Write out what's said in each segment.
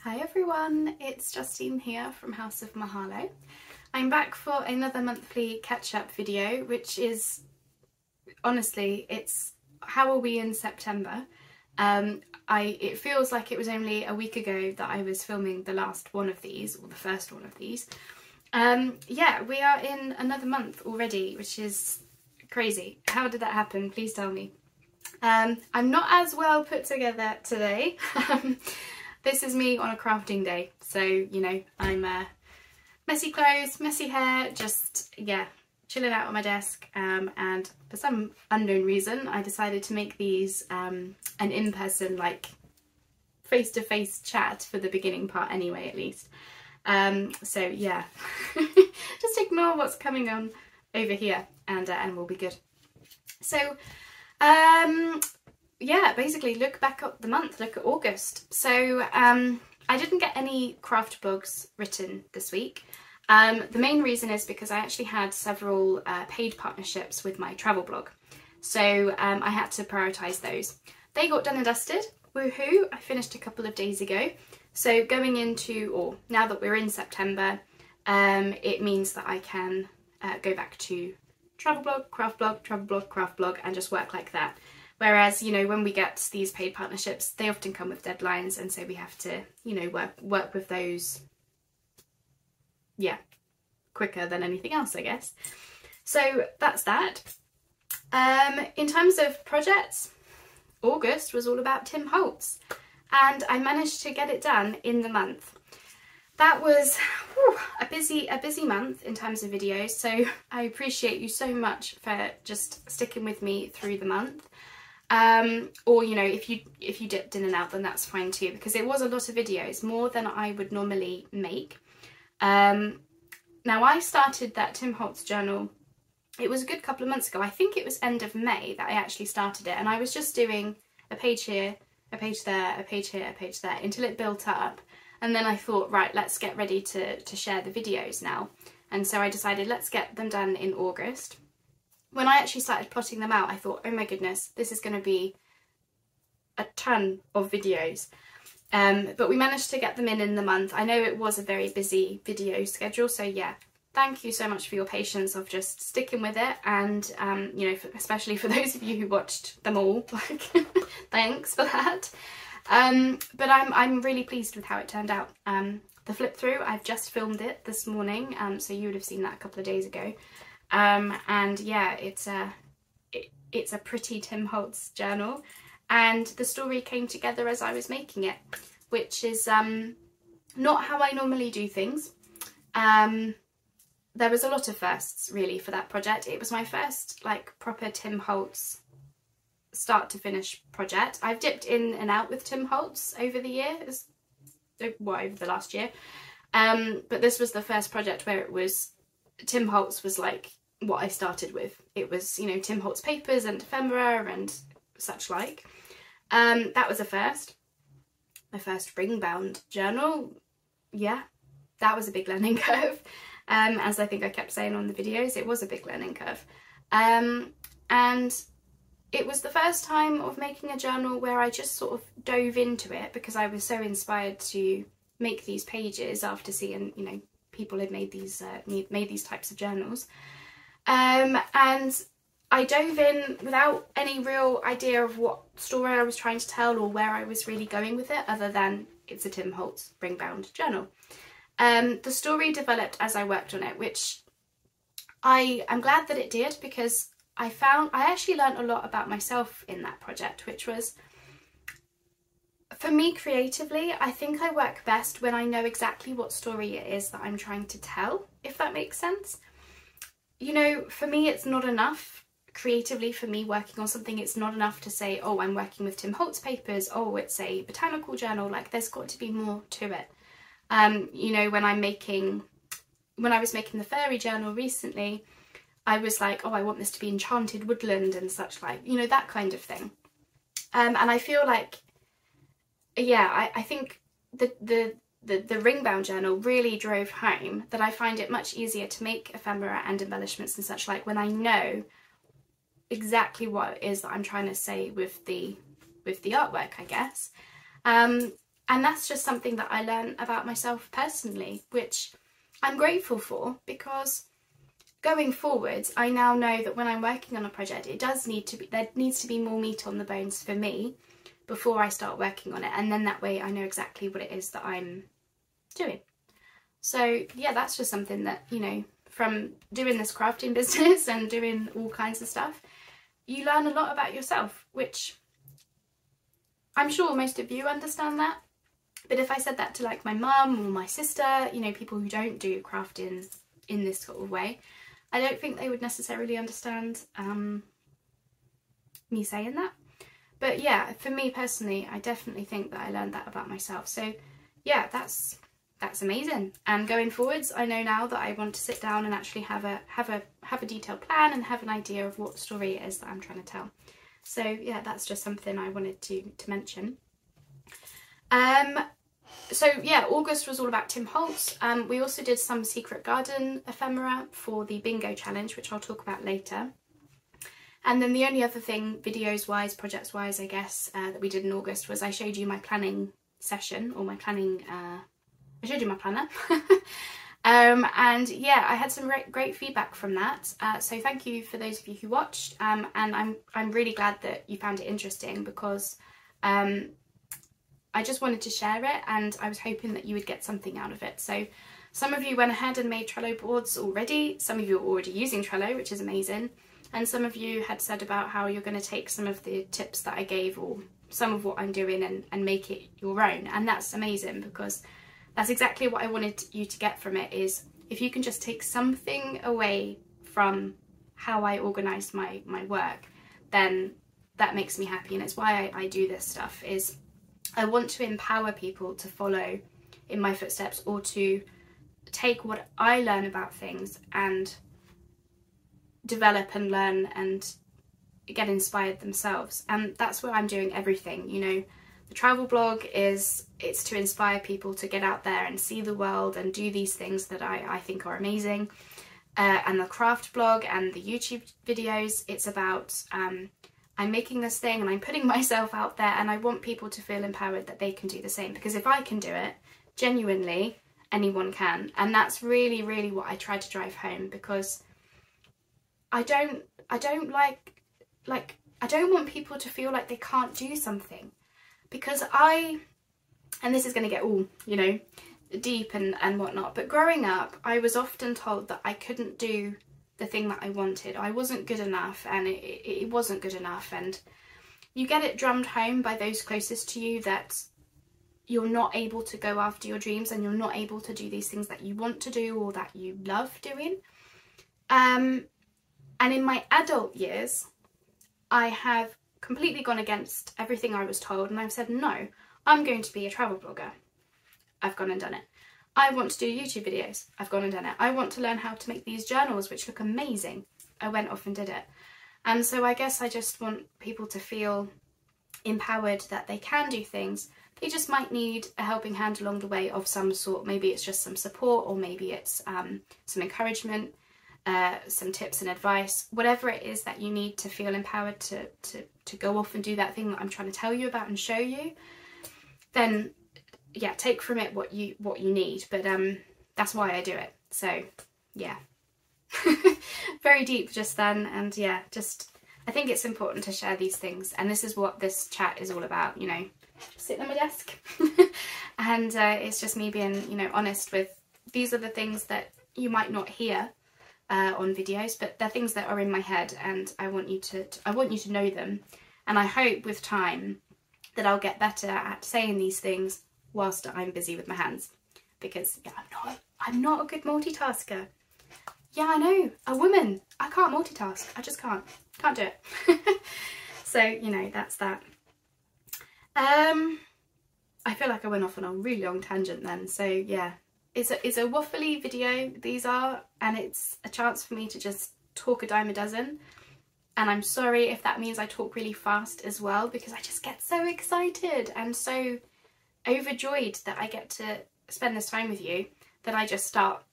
Hi everyone, it's Justine here from House of Mahalo. I'm back for another monthly catch-up video, which is, honestly, it's how are we in September? It feels like it was only a week ago that I was filming the last one of these, or the first one of these. Yeah, we are in another month already, which is crazy. How did that happen? Please tell me. I'm not as well put together today. This is me on a crafting day, so, you know, I'm messy clothes, messy hair, just, yeah, chilling out on my desk, and for some unknown reason I decided to make these an in-person, like, face-to-face chat for the beginning part anyway, at least. So, yeah, just ignore what's coming on over here and we'll be good. So, yeah, basically look back up the month, look at August. So I didn't get any craft blogs written this week. The main reason is because I actually had several paid partnerships with my travel blog. So I had to prioritise those. They got done and dusted, woohoo, I finished a couple of days ago. So going into, or now that we're in September, it means that I can go back to travel blog, craft blog, travel blog, craft blog, and just work like that. Whereas, you know, when we get these paid partnerships, they often come with deadlines, and so we have to, you know, work with those, yeah, quicker than anything else, I guess. So that's that. In terms of projects, August was all about Tim Holtz, and I managed to get it done in the month. That was a busy month in terms of videos, so I appreciate you so much for just sticking with me through the month. Or, you know, if you dipped in and out, then that's fine too, because it was a lot of videos, more than I would normally make. Now, I started that Tim Holtz journal, it was a good couple of months ago. I think it was end of May that I actually started it, and I was just doing a page here, a page there, a page here, a page there, until it built up. And then I thought, right, let's get ready to share the videos now. And so I decided, let's get them done in August. When I actually started plotting them out, I thought, oh my goodness, this is going to be a ton of videos. But we managed to get them in the month. I know it was a very busy video schedule, so yeah, thank you so much for your patience of just sticking with it. And, you know, especially for those of you who watched them all, like, thanks for that. But I'm really pleased with how it turned out. The flip through, I've just filmed it this morning, so you would have seen that a couple of days ago. And yeah, it's a pretty Tim Holtz journal, and the story came together as I was making it, which is not how I normally do things. There was a lot of firsts really for that project. It was my first, like, proper Tim Holtz start to finish project. I've dipped in and out with Tim Holtz over the years, well, over the last year, but this was the first project where it was Tim Holtz was like what I started with. It was, you know, Tim Holtz papers and ephemera and such like. That was a first. My first ring-bound journal. Yeah, that was a big learning curve. As I think I kept saying on the videos, it was a big learning curve. And it was the first time of making a journal where I just sort of dove into it because I was so inspired to make these pages after seeing, you know, people had made these types of journals, and I dove in without any real idea of what story I was trying to tell or where I was really going with it, other than it's a Tim Holtz ring-bound journal. The story developed as I worked on it, which I'm glad that it did, because I actually learned a lot about myself in that project, which was, for me creatively, I think I work best when I know exactly what story it is that I'm trying to tell, if that makes sense. You know, for me it's not enough, creatively for me working on something, it's not enough to say, oh, I'm working with Tim Holtz papers, oh, it's a botanical journal, like there's got to be more to it. You know, when I was making the fairy journal recently, I was like, oh, I want this to be enchanted woodland and such like, you know, that kind of thing. And I feel like, yeah, I think the ring-bound journal really drove home that I find it much easier to make ephemera and embellishments and such like when I know exactly what it is that I'm trying to say with the artwork, I guess. And that's just something that I learned about myself personally, which I'm grateful for, because going forwards, I now know that when I'm working on a project, there needs to be more meat on the bones for me before I start working on it. And then that way I know exactly what it is that I'm doing. So yeah, that's just something that, you know, from doing this crafting business and doing all kinds of stuff, you learn a lot about yourself, which I'm sure most of you understand that. But if I said that to like my mum or my sister, you know, people who don't do crafting in this sort of way, I don't think they would necessarily understand me saying that. But yeah, for me personally, I definitely think that I learned that about myself. So yeah, that's amazing. And going forwards, I know now that I want to sit down and actually have a detailed plan and have an idea of what story it is that I'm trying to tell. So yeah, that's just something I wanted to mention. So yeah, August was all about Tim Holtz. We also did some Secret Garden ephemera for the bingo challenge, which I'll talk about later. And then the only other thing, videos wise, projects wise, I guess, that we did in August was I showed you my planning session, or my planning, I showed you my planner. And yeah, I had some great feedback from that. So thank you for those of you who watched. And I'm really glad that you found it interesting, because I just wanted to share it, and I was hoping that you would get something out of it. So some of you went ahead and made Trello boards already. Some of you are already using Trello, which is amazing. And some of you had said about how you're going to take some of the tips that I gave, or some of what I'm doing, and make it your own. And that's amazing, because that's exactly what I wanted you to get from it, is if you can just take something away from how I organise my work, then that makes me happy. And it's why I do this stuff, is I want to empower people to follow in my footsteps, or to take what I learn about things and develop and learn and get inspired themselves. And that's where I'm doing everything. You know, the travel blog it's to inspire people to get out there and see the world and do these things that I think are amazing. And the craft blog and the YouTube videos, it's about I'm making this thing and I'm putting myself out there, and I want people to feel empowered that they can do the same, because if I can do it, genuinely anyone can. And that's really, really what I try to drive home, because I don't want people to feel like they can't do something, because and this is going to get all, you know, deep and whatnot, but growing up I was often told that I couldn't do the thing that I wanted. I wasn't good enough, and it wasn't good enough, and you get it drummed home by those closest to you that you're not able to go after your dreams, and you're not able to do these things that you want to do or that you love doing. And in my adult years, I have completely gone against everything I was told, and I've said, no, I'm going to be a travel blogger. I've gone and done it. I want to do YouTube videos. I've gone and done it. I want to learn how to make these journals, which look amazing. I went off and did it. And so I guess I just want people to feel empowered that they can do things. They just might need a helping hand along the way of some sort. Maybe it's just some support, or maybe it's some encouragement, some tips and advice, whatever it is that you need to feel empowered to go off and do that thing that I'm trying to tell you about and show you. Then yeah, take from it what you need, but that's why I do it. So yeah, very deep just then. And yeah, just I think it's important to share these things, and this is what this chat is all about, you know, sitting at my desk and it's just me being, you know, honest with, these are the things that you might not hear on videos, but they're things that are in my head, and I want you to know them. And I hope with time that I'll get better at saying these things whilst I'm busy with my hands, because yeah, I'm not a good multitasker. Yeah, I know, a woman, I can't multitask. I just can't do it. So, you know, that's that. I feel like I went off on a really long tangent then. So yeah, it's a waffly video, these are, and it's a chance for me to just talk a dime a dozen. And I'm sorry if that means I talk really fast as well, because I just get so excited and so overjoyed that I get to spend this time with you that I just start,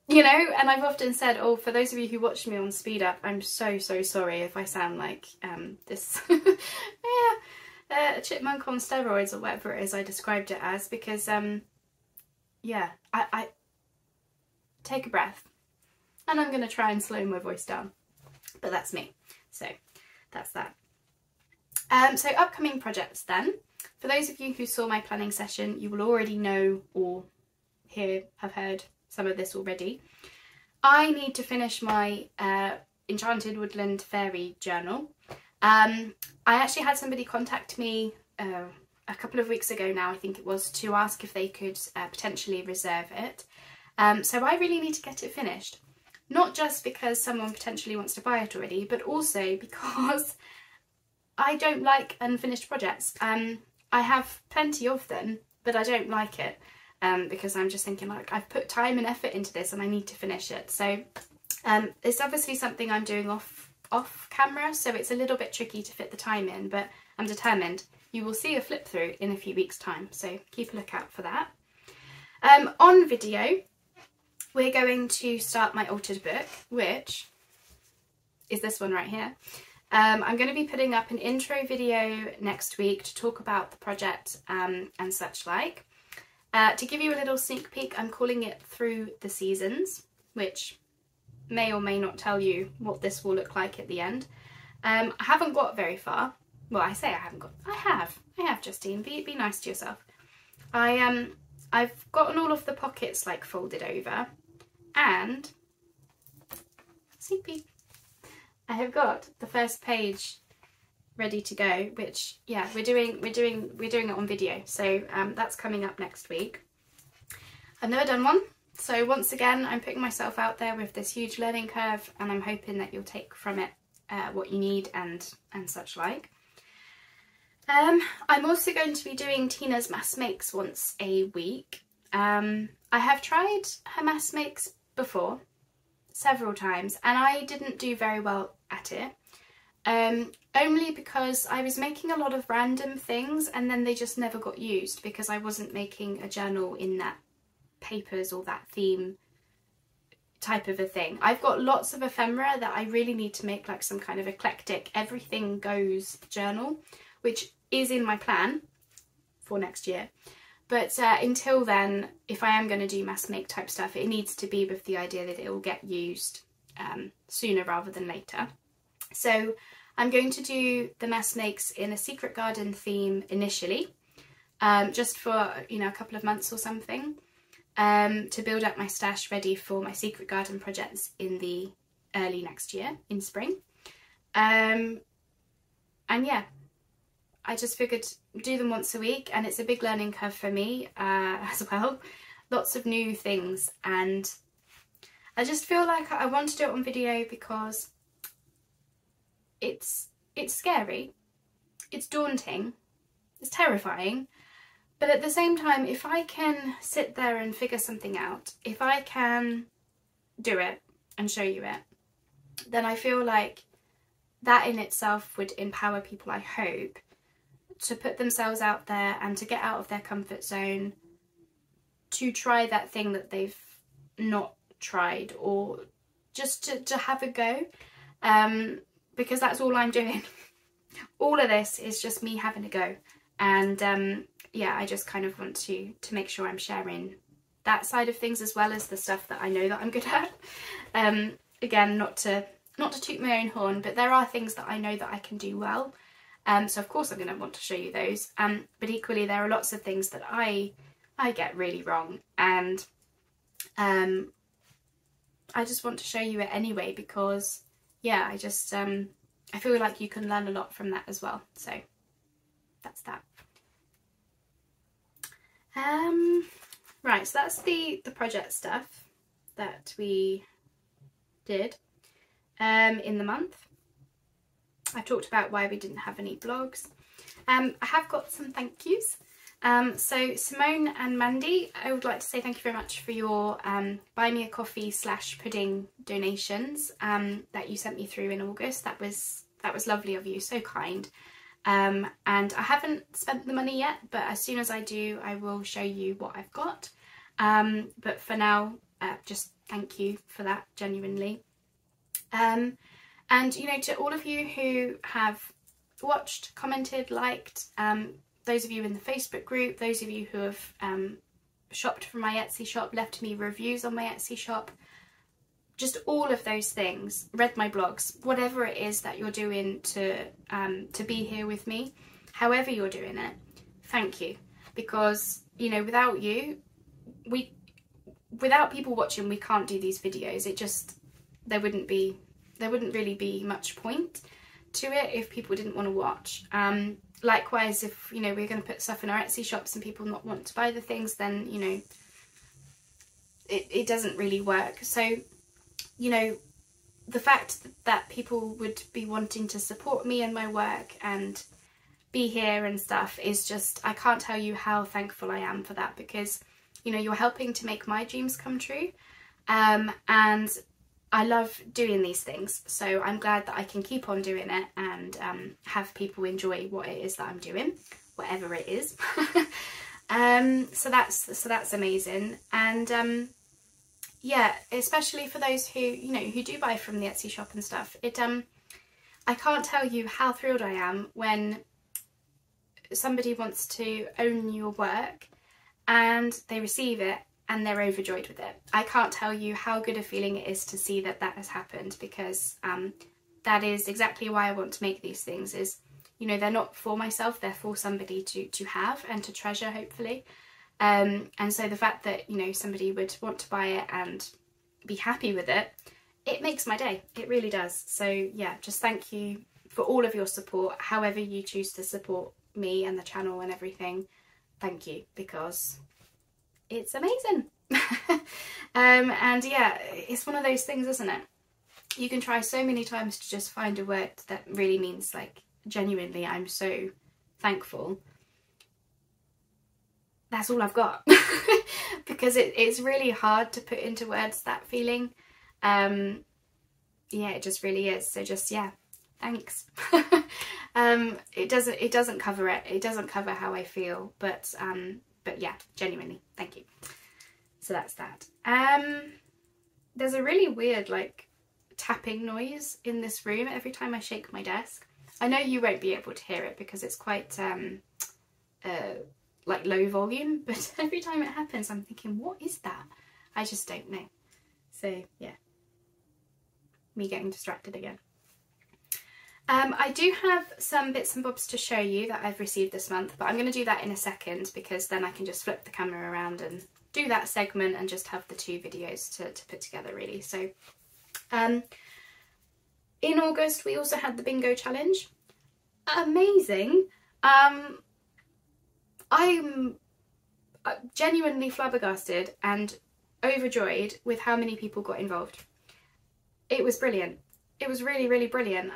you know. And I've often said, oh, for those of you who watch me on speed up, I'm so sorry if I sound like this. Yeah, a chipmunk on steroids, or whatever it is I described it as, because yeah, I take a breath, and I'm going to try and slow my voice down, but that's me, so that's that. So upcoming projects then. For those of you who saw my planning session, you will already know or have heard some of this already. I need to finish my Enchanted Woodland Fairy journal. I actually had somebody contact me a couple of weeks ago now, I think it was, to ask if they could potentially reserve it. So I really need to get it finished. Not just because someone potentially wants to buy it already, but also because I don't like unfinished projects. I have plenty of them, but I don't like it because I'm just thinking, like, I've put time and effort into this and I need to finish it. So it's obviously something I'm doing off camera, so it's a little bit tricky to fit the time in, but I'm determined. You will see a flip through in a few weeks' time, so keep a lookout for that. On video, we're going to start my altered book, which is this one right here. I'm going to be putting up an intro video next week to talk about the project and such like. To give you a little sneak peek, I'm calling it Through the Seasons, which may or may not tell you what this will look like at the end. I haven't got very far. Well, I say I haven't got. I have, Justine. Be nice to yourself. I've gotten all of the pockets like folded over, and sneak peek, I have got the first page ready to go, which, yeah, we're doing it on video, so that's coming up next week. I've never done one, so once again I'm putting myself out there with this huge learning curve, and I'm hoping that you'll take from it what you need and such like. I'm also going to be doing Tina's mass makes once a week. I have tried her mass makes before, several times, and I didn't do very well at it. Only because I was making a lot of random things and then they just never got used because I wasn't making a journal in that papers or that theme type of a thing. I've got lots of ephemera that I really need to make like some kind of eclectic everything goes journal, which is in my plan for next year. But until then, if I am going to do mass make type stuff, it needs to be with the idea that it will get used sooner rather than later. So I'm going to do the mass makes in a secret garden theme initially, just for, you know, a couple of months or something, to build up my stash ready for my secret garden projects in the early next year, in spring. And yeah, I just figured do them once a week, and it's a big learning curve for me as well. Lots of new things, and I just feel like I want to do it on video because it's scary, it's daunting, it's terrifying, but at the same time, if I can sit there and figure something out, if I can do it and show you it, then I feel like that in itself would empower people, I hope, to put themselves out there and to get out of their comfort zone, to try that thing that they've not tried, or just to have a go, because that's all I'm doing. All of this is just me having a go, and yeah, I just kind of want to make sure I'm sharing that side of things as well as the stuff that I know that I'm good at. Again, not to toot my own horn, but there are things that I know that I can do well. So of course I'm going to want to show you those, but equally there are lots of things that I get really wrong, and I just want to show you it anyway because, yeah, I just I feel like you can learn a lot from that as well, so that's that. Right, so that's the project stuff that we did in the month. I talked about why we didn't have any blogs. I have got some thank yous. So Simone and Mandy, I would like to say thank you very much for your buy me a coffee / pudding donations that you sent me through in August. That was lovely of you, so kind. And I haven't spent the money yet, but as soon as I do, I will show you what I've got. But for now, just thank you for that, genuinely. And, you know, to all of you who have watched, commented, liked, those of you in the Facebook group, those of you who have shopped from my Etsy shop, left me reviews on my Etsy shop, just all of those things, read my blogs, whatever it is that you're doing to be here with me, however you're doing it, thank you. Because, you know, without you, without people watching, we can't do these videos. It just, there wouldn't really be much point to it if people didn't want to watch. Likewise, if, you know, we're going to put stuff in our Etsy shops and people not want to buy the things, then, you know, it doesn't really work. So, you know, the fact that people would be wanting to support me and my work and be here and stuff is just, I can't tell you how thankful I am for that, because, you know, you're helping to make my dreams come true, and I love doing these things, so I'm glad that I can keep on doing it and have people enjoy what it is that I'm doing, whatever it is. So that's amazing. And yeah, especially for those who, you know, who do buy from the Etsy shop and stuff, I can't tell you how thrilled I am when somebody wants to own your work and they receive it and they're overjoyed with it. I can't tell you how good a feeling it is to see that that has happened, because that is exactly why I want to make these things. Is, you know, they're not for myself, they're for somebody to have and to treasure, hopefully. And so the fact that, you know, somebody would want to buy it and be happy with it, it makes my day. It really does. So yeah, just thank you for all of your support, however you choose to support me and the channel and everything. Thank you, because it's amazing. And yeah, it's one of those things, isn't it? You can try so many times to just find a word that really means, like, genuinely, I'm so thankful. That's all I've got. Because it's really hard to put into words that feeling. Yeah, it just really is. So just, yeah, thanks. It doesn't cover it. It doesn't cover how I feel, but yeah, genuinely, thank you. So that's that. There's a really weird, like, tapping noise in this room every time I shake my desk. I know you won't be able to hear it because it's quite like low volume, but every time it happens I'm thinking, what is that? I just don't know. So yeah, me getting distracted again. I do have some bits and bobs to show you that I've received this month, but I'm going to do that in a second, because then I can just flip the camera around and do that segment and just have the two videos to put together, really. So in August we also had the bingo challenge. Amazing. I'm genuinely flabbergasted and overjoyed with how many people got involved. It was brilliant. It was really, really brilliant.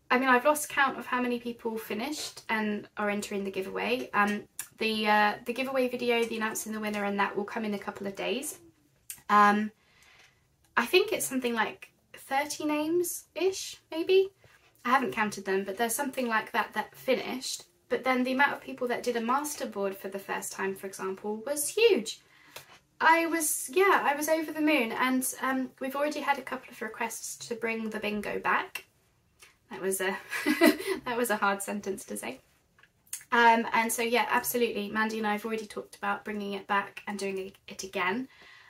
I mean, I've lost count of how many people finished and are entering the giveaway. The giveaway video, the announcing the winner, and that will come in a couple of days. I think it's something like 30 names-ish, maybe? I haven't counted them, but there's something like that that finished. But then the amount of people that did a masterboard for the first time, for example, was huge. I was over the moon, and we've already had a couple of requests to bring the bingo back. That was a that was a hard sentence to say. And so yeah, absolutely, Mandy and I have already talked about bringing it back and doing it again.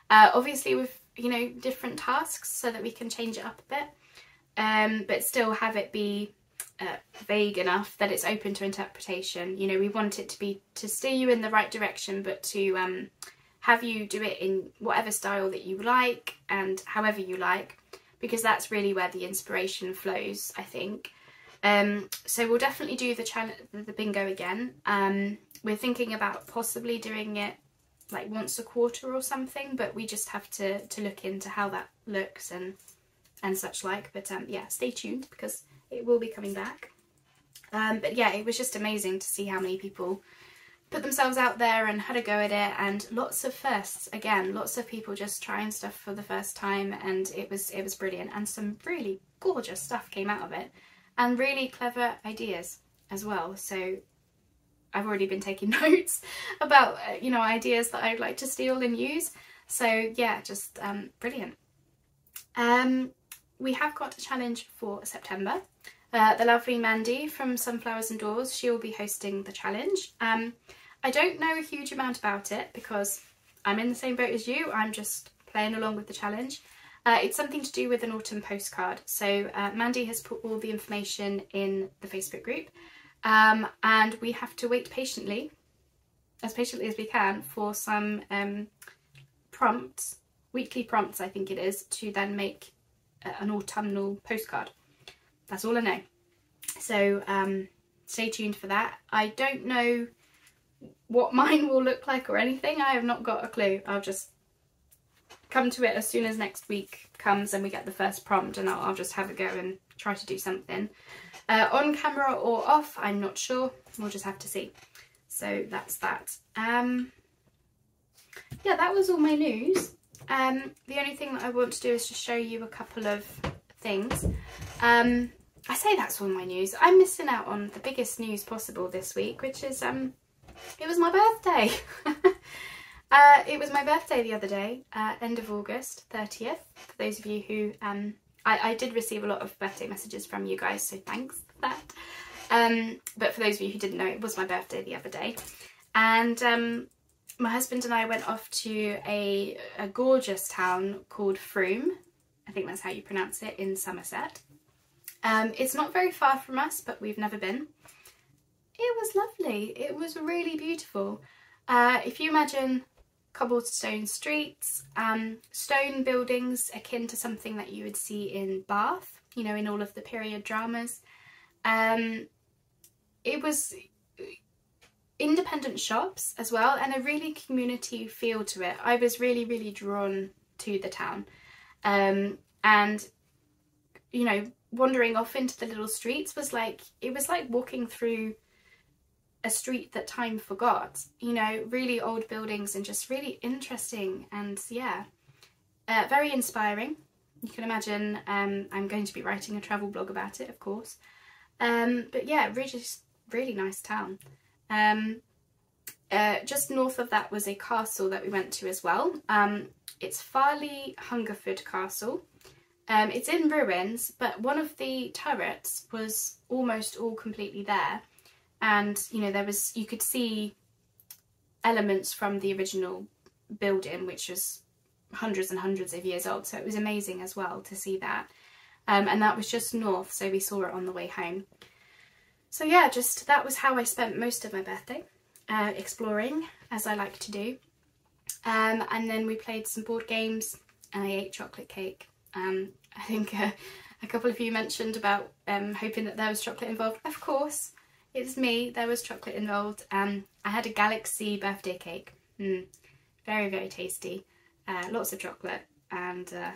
Obviously with, you know, different tasks so that we can change it up a bit, but still have it be vague enough that it's open to interpretation. You know, we want it to steer you in the right direction, but to have you do it in whatever style that you like and however you like, because that's really where the inspiration flows, I think. So we'll definitely do the bingo again. We're thinking about possibly doing it like once a quarter or something, but we just have to look into how that looks and such like. But yeah, stay tuned, because it will be coming back. But yeah, it was just amazing to see how many people put themselves out there and had a go at it, and lots of firsts. Again, lots of people just trying stuff for the first time, and it was brilliant, and some really gorgeous stuff came out of it, and really clever ideas as well. So I've already been taking notes about you know, ideas that I'd like to steal and use. So yeah, just brilliant. We have got a challenge for September. The lovely Mandy from Sunflowers and Doors, she will be hosting the challenge. I don't know a huge amount about it because I'm in the same boat as you. I'm just playing along with the challenge. It's something to do with an autumn postcard. So Mandy has put all the information in the Facebook group, and we have to wait patiently as we can, for some prompts, weekly prompts I think it is, to then make an autumnal postcard. That's all I know. So stay tuned for that. I don't know what mine will look like or anything. I have not got a clue. I'll just come to it as soon as next week comes and we get the first prompt, and I'll just have a go and try to do something. On camera or off, I'm not sure. We'll just have to see. So that's that. Yeah, that was all my news. The only thing that I want to do is just show you a couple of things. I say that's all my news. I'm missing out on the biggest news possible this week, which is it was my birthday. It was my birthday the other day, end of August 30th. For those of you who, I did receive a lot of birthday messages from you guys, so thanks for that. But for those of you who didn't know, it was my birthday the other day. And my husband and I went off to a gorgeous town called Frome. I think that's how you pronounce it, in Somerset. It's not very far from us, but we've never been. It was lovely. It was really beautiful. If you imagine cobblestone streets, stone buildings akin to something that you would see in Bath, you know, in all of the period dramas. It was independent shops as well, and a really community feel to it. I was really, really drawn to the town. And, you know, wandering off into the little streets was like, it was like walking through a street that time forgot, you know, really old buildings and just really interesting, and yeah, very inspiring. You can imagine I'm going to be writing a travel blog about it, of course. But yeah, really nice town. Just north of that was a castle that we went to as well. It's Farley Hungerford Castle. It's in ruins, but one of the turrets was almost all completely there. And, you know, you could see elements from the original building, which was hundreds and hundreds of years old. So it was amazing as well to see that. And that was just north, so we saw it on the way home. So yeah, that was how I spent most of my birthday, exploring, as I like to do. And then we played some board games and I ate chocolate cake. I think a couple of you mentioned about hoping that there was chocolate involved. Of course. It's me, there was chocolate involved. I had a Galaxy birthday cake. Very, very tasty. Lots of chocolate, and that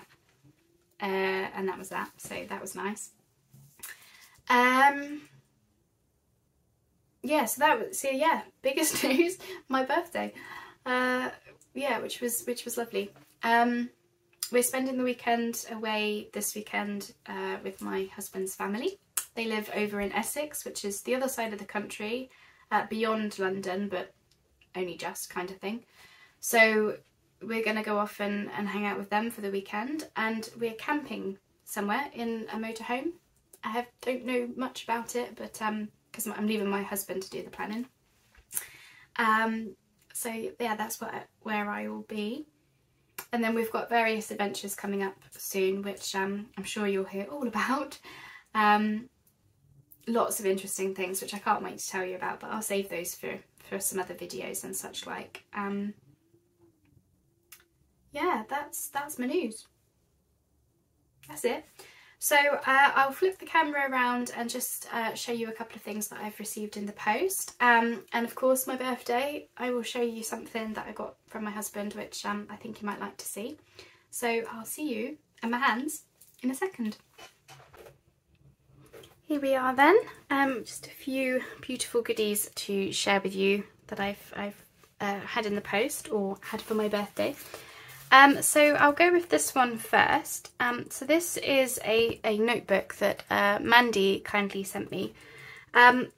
was that. So that was nice. Yeah, so yeah, biggest news, my birthday. Yeah, which was lovely. We're spending the weekend away this weekend with my husband's family. They live over in Essex, which is the other side of the country, beyond London, but only just kind of thing. So we're going to go off and hang out with them for the weekend, and we're camping somewhere in a motorhome. I don't know much about it, but because I'm leaving my husband to do the planning. So yeah, that's where I will be. And then we've got various adventures coming up soon, which I'm sure you'll hear all about. Lots of interesting things which I can't wait to tell you about, but I'll save those for some other videos and such like. Yeah, that's my news. That's it. So I'll flip the camera around and just show you a couple of things that I've received in the post. And of course my birthday, I will show you something that I got from my husband, which I think you might like to see. So I'll see you and my hands in a second. Here we are then, just a few beautiful goodies to share with you that I've had in the post or had for my birthday. So I'll go with this one first. So this is a notebook that Mandy kindly sent me. I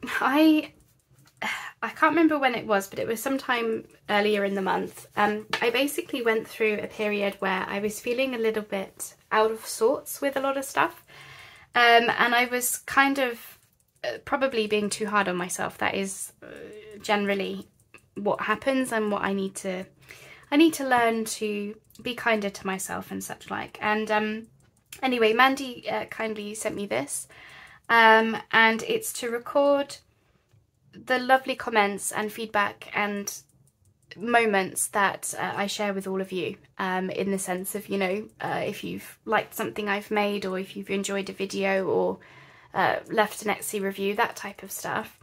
can't remember when it was, but it was sometime earlier in the month. I basically went through a period where I was feeling a little bit out of sorts with a lot of stuff. And I was kind of probably being too hard on myself. That is generally what happens, and what I need to learn to be kinder to myself and such like. And anyway, Mandy kindly sent me this, and it's to record the lovely comments and feedback and moments that I share with all of you, in the sense of, you know, if you've liked something I've made, or if you've enjoyed a video, or left an Etsy review, that type of stuff.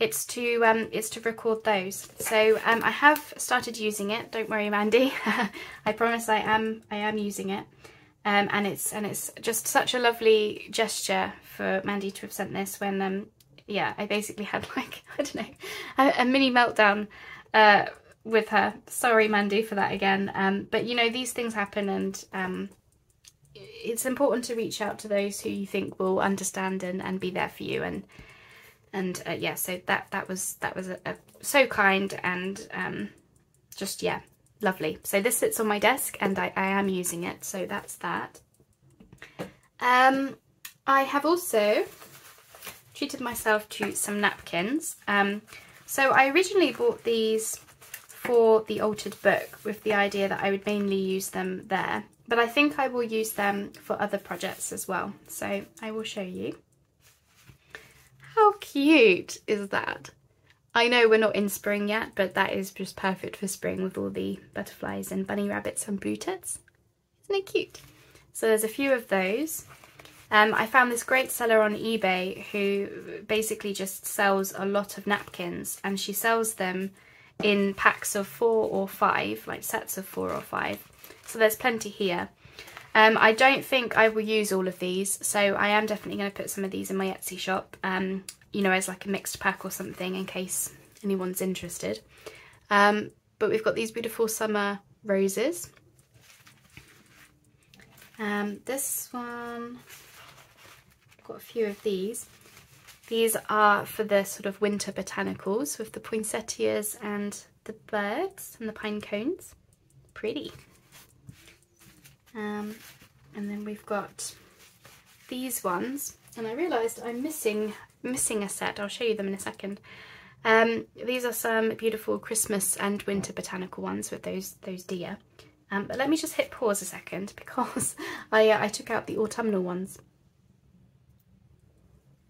It's to record those. So I have started using it. Don't worry, Mandy. I promise I am using it. And it's just such a lovely gesture for Mandy to have sent this when yeah, I basically had, like, I don't know, a mini meltdown with her. Sorry, Mandy, for that again. But you know, these things happen, and it's important to reach out to those who you think will understand and be there for you. And yeah, so that was so kind, and just, yeah, lovely. So this sits on my desk, and I am using it, so that's that. I have also treated myself to some napkins. So I originally bought these for the altered book with the idea that I would mainly use them there, but I think I will use them for other projects as well, so I will show you. How cute is that? I know we're not in spring yet, but that is just perfect for spring with all the butterflies and bunny rabbits and blue tits. Isn't it cute? So there's a few of those. I found this great seller on eBay who basically just sells a lot of napkins, and she sells them in packs of 4 or 5, like sets of 4 or 5. So there's plenty here. I don't think I will use all of these, so I am definitely going to put some of these in my Etsy shop, you know, as like a mixed pack or something in case anyone's interested. But we've got these beautiful summer roses. This one, I've got a few of these. These are for the sort of winter botanicals with the poinsettias and the birds and the pine cones. Pretty. And then we've got these ones, and I realised I'm missing a set. I'll show you them in a second. These are some beautiful Christmas and winter botanical ones with those deer. But let me just hit pause a second, because I took out the autumnal ones.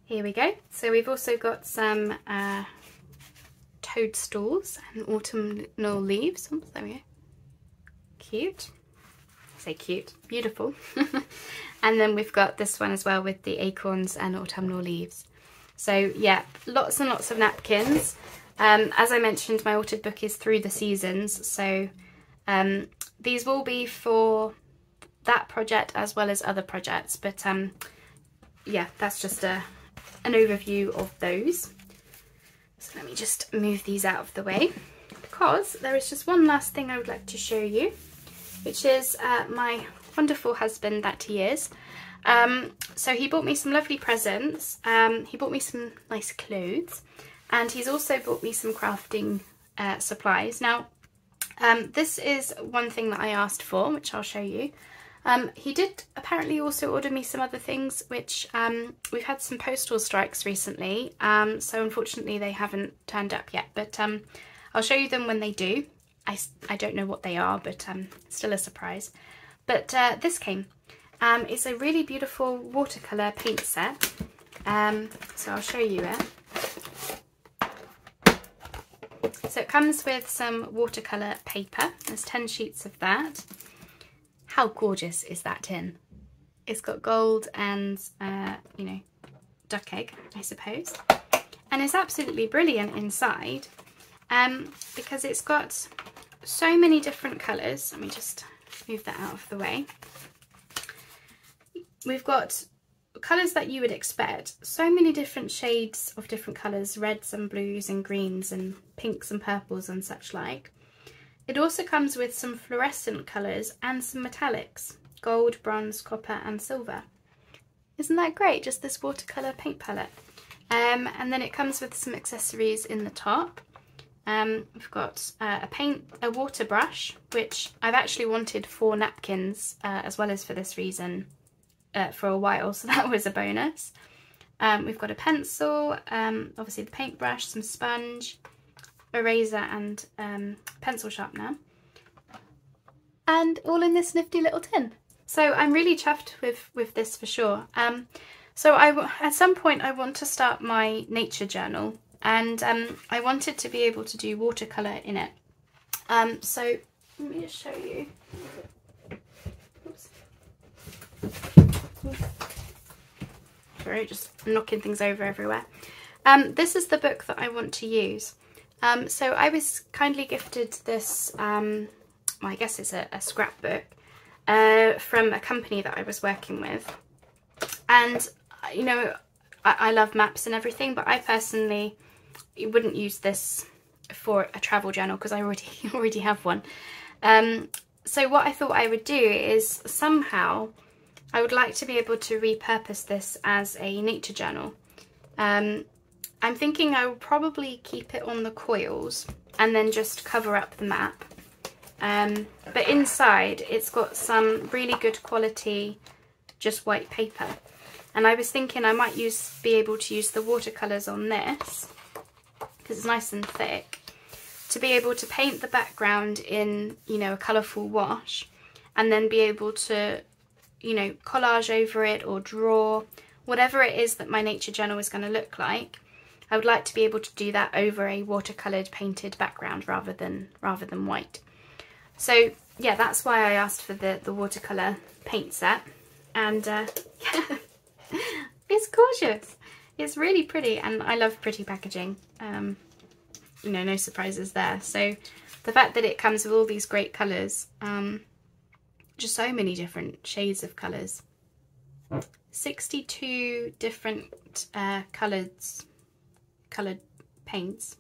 Here we go. So we've also got some toadstools and autumnal leaves. Oh, there we go. Cute. Say cute. Beautiful. And then we've got this one as well with the acorns and autumnal leaves. So yeah, lots and lots of napkins. As I mentioned, my altered book is through the seasons, so these will be for that project as well as other projects, but yeah, that's just an overview of those. So let me just move these out of the way, because there is just one last thing I would like to show you, which is my wonderful husband that he is. So he bought me some lovely presents. He bought me some nice clothes, and he's also bought me some crafting supplies. Now, this is one thing that I asked for, which I'll show you. He did apparently also order me some other things, which we've had some postal strikes recently, so unfortunately they haven't turned up yet, but I'll show you them when they do. I don't know what they are, but still a surprise. But this came. It's a really beautiful watercolour paint set, so I'll show you it. So it comes with some watercolour paper. There's 10 sheets of that. How gorgeous is that tin? It's got gold and, you know, duck egg, I suppose. And it's absolutely brilliant inside, because it's got so many different colours. Let me just move that out of the way. We've got colours that you would expect. So many different shades of different colours, reds and blues and greens and pinks and purples and such like. It also comes with some fluorescent colours and some metallics, gold, bronze, copper and silver. Isn't that great? Just this watercolour paint palette. And then it comes with some accessories in the top. We've got a water brush, which I've actually wanted for napkins as well as for this reason for a while, so that was a bonus. We've got a pencil, obviously the paintbrush, some sponge, eraser and pencil sharpener, and all in this nifty little tin. So I'm really chuffed with this for sure. So at some point I want to start my nature journal, and I wanted to be able to do watercolour in it. So let me just show you. Oops. Sorry, just knocking things over everywhere. This is the book that I want to use. So I was kindly gifted this, well, I guess it's a scrapbook, from a company that I was working with. And, you know, I love maps and everything, but I personally wouldn't use this for a travel journal because I already have one. So what I thought I would do is somehow I would like to be able to repurpose this as a nature journal. I'm thinking I will probably keep it on the coils and then just cover up the map. But inside it's got some really good quality just white paper. And I was thinking I might be able to use the watercolours on this, because it's nice and thick, to be able to paint the background in, you know, a colourful wash, and then be able to, you know, collage over it or draw whatever it is that my nature journal is going to look like. I would like to be able to do that over a watercoloured painted background rather than white. So yeah, that's why I asked for the watercolour paint set, and yeah, it's gorgeous. It's really pretty, and I love pretty packaging. You know, no surprises there. So the fact that it comes with all these great colours, just so many different shades of colours, 62 different coloured paints.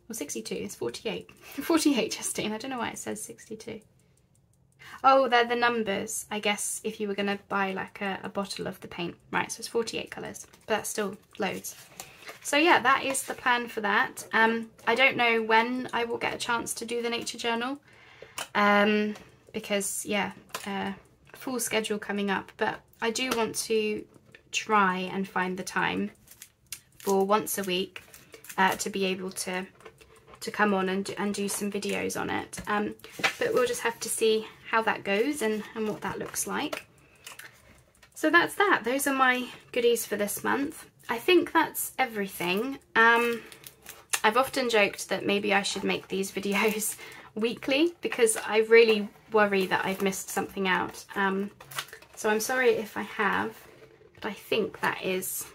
Well, 62, it's 48. 48, Justine. I don't know why it says 62. Oh, they're the numbers, I guess, if you were going to buy like a bottle of the paint. Right, so it's 48 colours, but that's still loads. So yeah, that is the plan for that. I don't know when I will get a chance to do the nature journal, because yeah, full schedule coming up, but I do want to try and find the time for once a week to be able to come on and do some videos on it. But we'll just have to see how that goes and what that looks like. So that's that. Those are my goodies for this month. I think that's everything. I've often joked that maybe I should make these videos weekly, because I really worry that I've missed something out. So I'm sorry if I have, but I think that is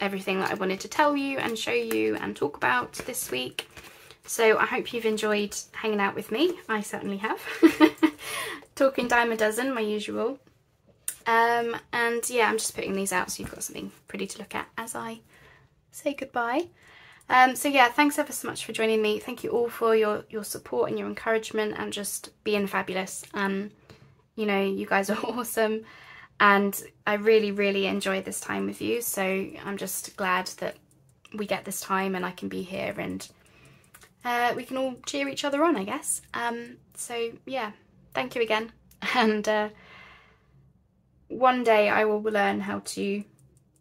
everything that I wanted to tell you and show you and talk about this week. So I hope you've enjoyed hanging out with me. I certainly have. Talking dime a dozen, my usual. And yeah, I'm just putting these out so you've got something pretty to look at as I say goodbye. So yeah, thanks ever so much for joining me. Thank you all for your support and your encouragement and just being fabulous. You know, you guys are awesome, and I really, really enjoy this time with you. So I'm just glad that we get this time and I can be here, and we can all cheer each other on, I guess. So yeah, thank you again. And one day I will learn how to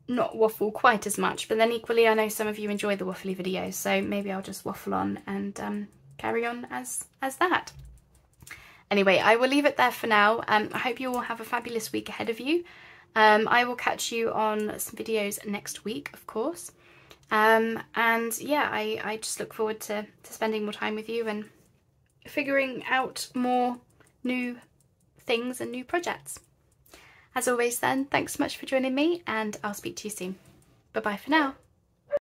not waffle quite as much, but then equally I know some of you enjoy the waffly videos, so maybe I'll just waffle on and carry on as that. Anyway, I will leave it there for now. I hope you all have a fabulous week ahead of you. I will catch you on some videos next week, of course. And yeah, I just look forward to spending more time with you and figuring out more new things and new projects. As always then, thanks so much for joining me, and I'll speak to you soon. Bye bye for now.